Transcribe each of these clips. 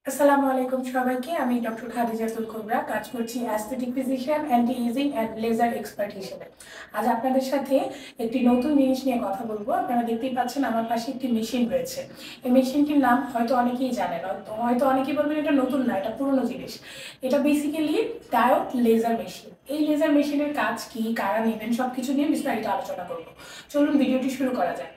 আসসালামু আলাইকুম সবাইকে। আমি ডক্টর খাদিজাতুল কুবরা, কাজ করছি aesthetic physician, anti aging and laser expert হিসেবে। আজ আপনাদের সাথে একটি নতুন জিনিস নিয়ে কথা বলবো। আপনারা দেখতেই পাচ্ছেন আমার পাশে একটি মেশিন রয়েছে। এই মেশিনটির নাম হয়তো অনেকেই জানেন, হয়তো অনেকেই বলবেন এটা নতুন না, এটা পুরনো জিনিস। এটা বেসিক্যালি ডায়োড লেজার মেশিন। এই লেজার মেশিনের কাজ কি, কারা নেবেন, সব কিছু নিয়ে বিস্তারিত আলোচনা করবো। চলুন ভিডিওটি শুরু করা যাক।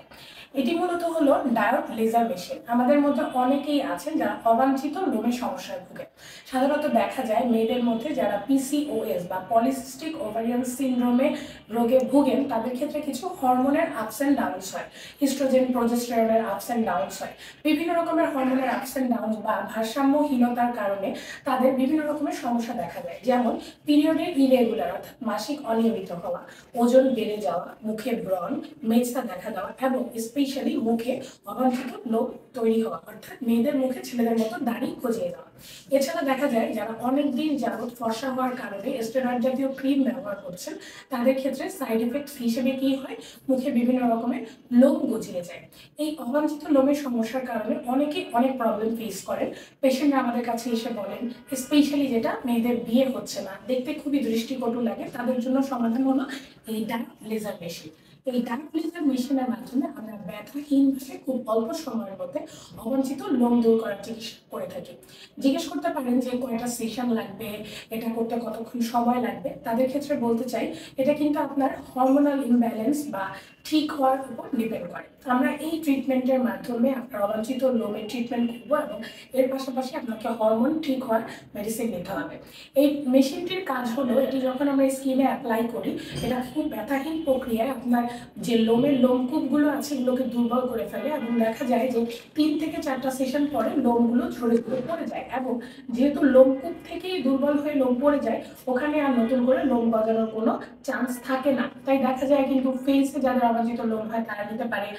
এটি মূলত হলো ডায়োড লেজার মেশিন। আমাদের মধ্যে অনেকেই আছেন যারা অবাঞ্ছিত লোমের সমস্যায় ভুগে। সাধারণত দেখা যায় মেয়েদের মধ্যে যারা পিসিওএস বা পলিসিস্টিক ওভারিয়ান সিনড্রোমে রোগে ভুগেন, তাদের ক্ষেত্রে কিছু হরমোনের আপস অ্যান্ড ডাউনস হয়। ইস্ট্রোজেন, প্রোজেস্টেরনের আপস অ্যান্ড ডাউনস হয়। বিভিন্ন রকমের হরমোনের আপস অ্যান্ড ডাউনস বা ভারসাম্যহীনতার কারণে তাদের বিভিন্ন রকমের সমস্যা দেখা যায়, যেমন পিরিয়ডের ইরেগুলার অর্থাৎ মাসিক অনিয়মিত হওয়া, ওজন বেড়ে যাওয়া, মুখে ব্রণ, মেজটা দেখা দেওয়া এবং স্পেশালি মুখে অবাঞ্ছিত লোম তৈরি হওয়া, অর্থাৎ মেয়েদের মুখে ছেলেদের মতো দাড়ি গজিয়ে যাওয়া। এছাড়া দেখা যায় যারা অনেকদিন যাবৎ ফর্সা হওয়ার কারণে স্টেরয়েড জাতীয় ক্রিম ব্যবহার করছেন, তাদের ক্ষেত্রে সাইড এফেক্ট হিসেবে কি হয়, মুখে বিভিন্ন রকমের লোম গজিয়ে যায়। এই অবাঞ্ছিত লোমের সমস্যার কারণে অনেকেই অনেক প্রবলেম ফেস করেন। পেশেন্টরা আমাদের কাছে এসে বলেন, স্পেশালি যেটা মেয়েদের বিয়ে হচ্ছে না, দেখতে খুবই দৃষ্টিকটু লাগে, তাদের জন্য সমাধান হলো এই ডার্ক লেজার মেশিন। এই ডার্ক লেজার মেশিনের মাধ্যমে আমরা ব্যথাহীনভাবে খুব অল্প সময়ের মধ্যে অবাঞ্ছিত লোম দূর করার চিকিৎসা করে থাকি। জিজ্ঞেস করতে পারেন যে কয়টা সেশন লাগবে, এটা করতে কতক্ষণ সময় লাগবে। তাদের ক্ষেত্রে বলতে চাই, এটা কিন্তু আপনার হরমোনাল ইমব্যালেন্স বা ঠিক হওয়ার উপর ডিপেন্ড করে। আমরা এই ট্রিটমেন্টের মাধ্যমে আপনার অবাঞ্ছিত লোমের ট্রিটমেন্ট করবো এবং এর পাশাপাশি আপনাকে হরমোন ঠিক হওয়ার মেডিসিন নিতে হবে। এই মেশিনটির কাজ হলো, এটি যখন আমরা স্কিনে অ্যাপ্লাই করি, এটা খুব ব্যথাহীন প্রক্রিয়ায় আপনার যে লোমের লোমকূপগুলো আছে এগুলোকে দুর্বল করে ফেলে এবং দেখা যায় যে 3 থেকে 4টা সেশন পরে লোমগুলো ঝরে ঝরে পড়ে যায়। এবং যেহেতু লোমকূপ থেকেই দুর্বল হয়ে লোম পড়ে যায়, ওখানে আর নতুন করে লোম গজানোর কোনো চান্স থাকে না। তাই দেখা যায় কিন্তু ফেসে যাদের অবাঞ্ছিত লোম হয় তারা নিতে পারে,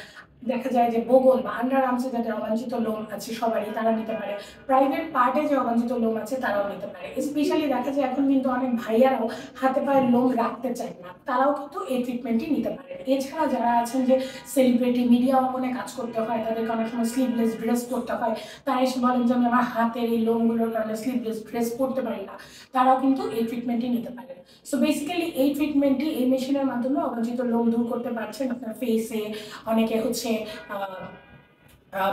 দেখা যায় যে বগল বা আন্ডার আর্মসে যাদের অবাঞ্ছিত লোম আছে সবারই তারা নিতে পারে, প্রাইভেট পার্টে যে অবাঞ্ছিত লোম আছে তারাও নিতে পারে। স্পেশালি দেখা যায় এখন কিন্তু অনেক ভাইয়ারাও হাতে পায়ে লোম রাখতে চায় না, তারাও কিন্তু এই ট্রিটমেন্টটি নিতে পারে। এছাড়া যারা আছেন যে সেলিব্রিটি মিডিয়া অঙ্গনে কাজ করতে হয়, তাদেরকে অনেক সময় স্লিভলেস ড্রেস পরতে হয়, তারা এসে বলেন যে আমি আমার হাতের এই লোমগুলোর কারণে স্লিভলেস ড্রেস পরতে পারি না, তারাও কিন্তু এই ট্রিটমেন্টটি নিতে পারেন। সো বেসিক্যালি এই ট্রিটমেন্টটি এই মেশিনের মাধ্যমে অবাঞ্ছিত লোম দূর করতে পারছেন আপনার ফেসে। অনেকে হচ্ছে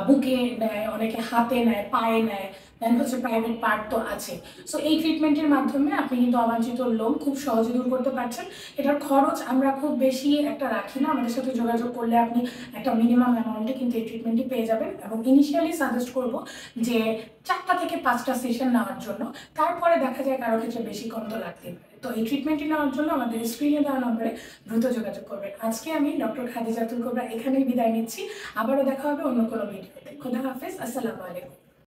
বুকে নেয়, অনেকে হাতে নেয়, পায়ে নেয়, দেন হচ্ছে প্রাইভেট পার্ট তো আছে। সো এই ট্রিটমেন্টের মাধ্যমে আপনি কিন্তু অবাঞ্ছিত লোম খুব সহজে দূর করতে পারছেন। এটার খরচ আমরা খুব বেশি একটা রাখি না, আমাদের সাথে যোগাযোগ করলে আপনি একটা মিনিমাম অ্যামাউন্টে কিন্তু এই ট্রিটমেন্টটি পেয়ে যাবেন। এবং ইনিশিয়ালি সাজেস্ট করব যে 4টা থেকে 5টা সেশন নেওয়ার জন্য, তারপরে দেখা যায় কারো ক্ষেত্রে বেশি কম তো লাগতেই পারে। তো এই ট্রিটমেন্টটি নেওয়ার জন্য আমাদের স্ক্রিনে দেওয়া নম্বরে দ্রুত যোগাযোগ করবেন। আজকে আমি ডক্টর খাদিজাতুল কুবরা এখানেই বিদায় নিচ্ছি। আবারও দেখা হবে অন্য কোনো ভিডিওতে। খুদা হাফেজ, আসসালামু আলাইকুম।